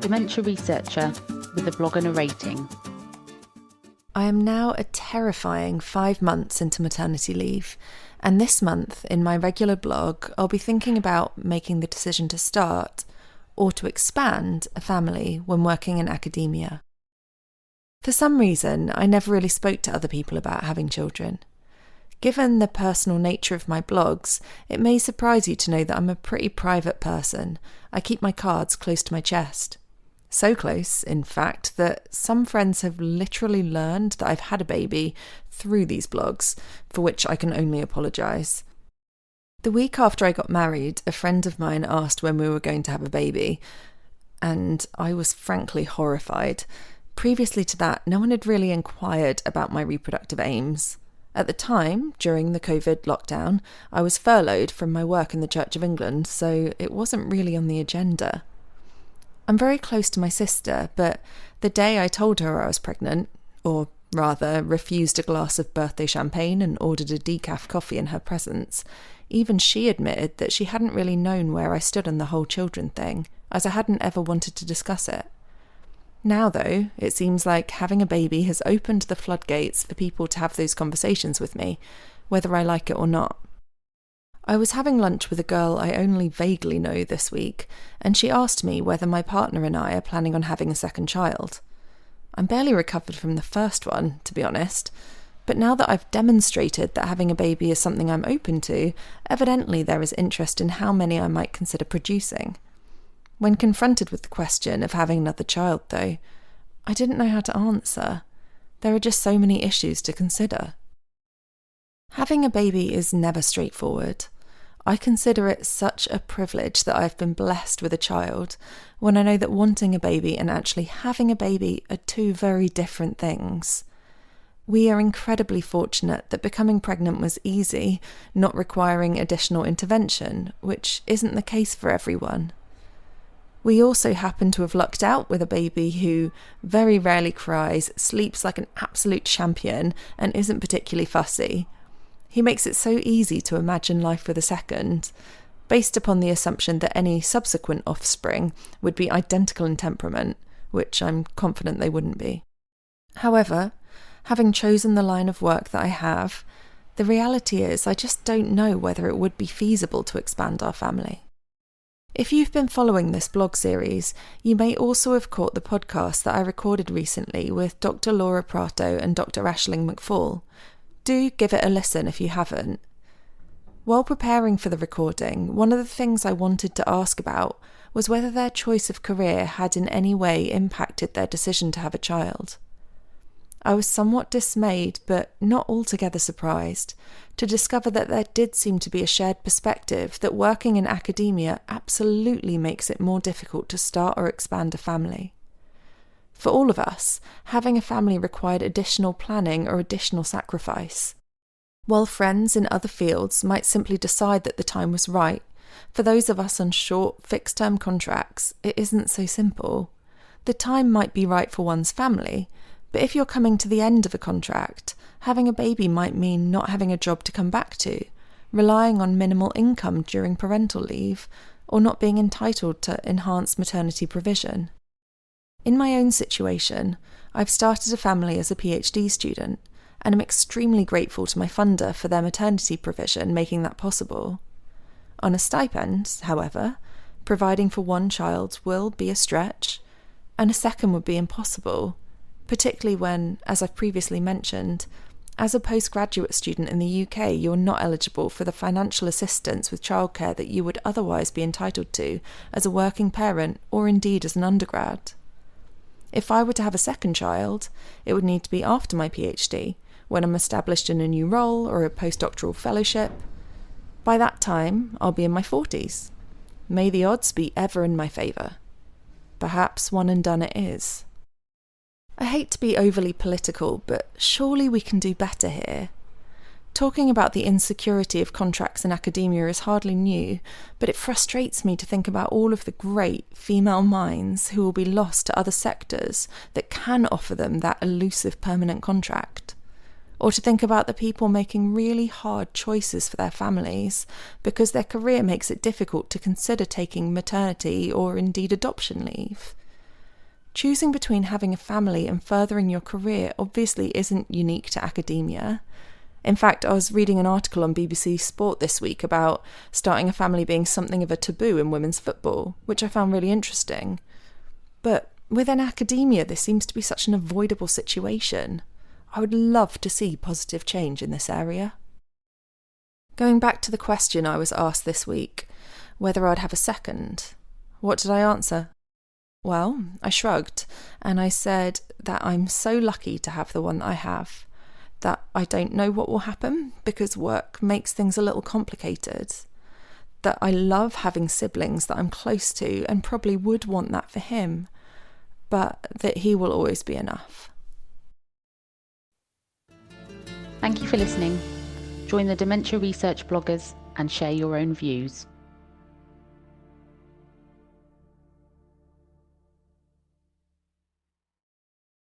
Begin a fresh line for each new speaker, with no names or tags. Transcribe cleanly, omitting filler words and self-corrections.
dementia researcher with a blog and a rating.
I am now a terrifying 5 months into maternity leave, and this month, in my regular blog, I'll be thinking about making the decision to start, or to expand, a family when working in academia. For some reason, I never really spoke to other people about having children. Given the personal nature of my blogs, it may surprise you to know that I'm a pretty private person. I keep my cards close to my chest. So close, in fact, that some friends have literally learned that I've had a baby through these blogs, for which I can only apologise. The week after I got married, a friend of mine asked when we were going to have a baby, and I was frankly horrified. Previously to that, no one had really inquired about my reproductive aims. At the time, during the COVID lockdown, I was furloughed from my work in the Church of England, so it wasn't really on the agenda. I'm very close to my sister, but the day I told her I was pregnant, or rather refused a glass of birthday champagne and ordered a decaf coffee in her presence, even she admitted that she hadn't really known where I stood on the whole children thing, as I hadn't ever wanted to discuss it. Now, though, it seems like having a baby has opened the floodgates for people to have those conversations with me, whether I like it or not. I was having lunch with a girl I only vaguely know this week, and she asked me whether my partner and I are planning on having a second child. I'm barely recovered from the first one, to be honest, but now that I've demonstrated that having a baby is something I'm open to, evidently there is interest in how many I might consider producing. When confronted with the question of having another child, though, I didn't know how to answer. There are just so many issues to consider. Having a baby is never straightforward. I consider it such a privilege that I've been blessed with a child, when I know that wanting a baby and actually having a baby are two very different things. We are incredibly fortunate that becoming pregnant was easy, not requiring additional intervention, which isn't the case for everyone. We also happen to have lucked out with a baby who very rarely cries, sleeps like an absolute champion, and isn't particularly fussy. He makes it so easy to imagine life with a second, based upon the assumption that any subsequent offspring would be identical in temperament, which I'm confident they wouldn't be. However, having chosen the line of work that I have, the reality is I just don't know whether it would be feasible to expand our family. If you've been following this blog series, you may also have caught the podcast that I recorded recently with Dr. Laura Prato and Dr. Aisling McFall. Do give it a listen if you haven't. While preparing for the recording, one of the things I wanted to ask about was whether their choice of career had in any way impacted their decision to have a child. I was somewhat dismayed, but not altogether surprised, to discover that there did seem to be a shared perspective that working in academia absolutely makes it more difficult to start or expand a family. For all of us, having a family required additional planning or additional sacrifice. While friends in other fields might simply decide that the time was right, for those of us on short, fixed-term contracts, it isn't so simple. The time might be right for one's family, but if you're coming to the end of a contract, having a baby might mean not having a job to come back to, relying on minimal income during parental leave, or not being entitled to enhanced maternity provision. In my own situation, I've started a family as a PhD student, and am extremely grateful to my funder for their maternity provision making that possible. On a stipend, however, providing for one child will be a stretch, and a second would be impossible, particularly when, as I've previously mentioned, as a postgraduate student in the UK, you're not eligible for the financial assistance with childcare that you would otherwise be entitled to as a working parent or indeed as an undergrad. If I were to have a second child, it would need to be after my PhD, when I'm established in a new role or a postdoctoral fellowship. By that time, I'll be in my 40s. May the odds be ever in my favour. Perhaps one and done it is. I hate to be overly political, but surely we can do better here. Talking about the insecurity of contracts in academia is hardly new, but it frustrates me to think about all of the great female minds who will be lost to other sectors that can offer them that elusive permanent contract. Or to think about the people making really hard choices for their families because their career makes it difficult to consider taking maternity or indeed adoption leave. Choosing between having a family and furthering your career obviously isn't unique to academia. In fact, I was reading an article on BBC Sport this week about starting a family being something of a taboo in women's football, which I found really interesting. But within academia, this seems to be such an avoidable situation. I would love to see positive change in this area. Going back to the question I was asked this week, whether I'd have a second, what did I answer? Well, I shrugged, and I said that I'm so lucky to have the one that I have, that I don't know what will happen because work makes things a little complicated, that I love having siblings that I'm close to and probably would want that for him, but that he will always be enough.
Thank you for listening. Join the Dementia Research bloggers and share your own views.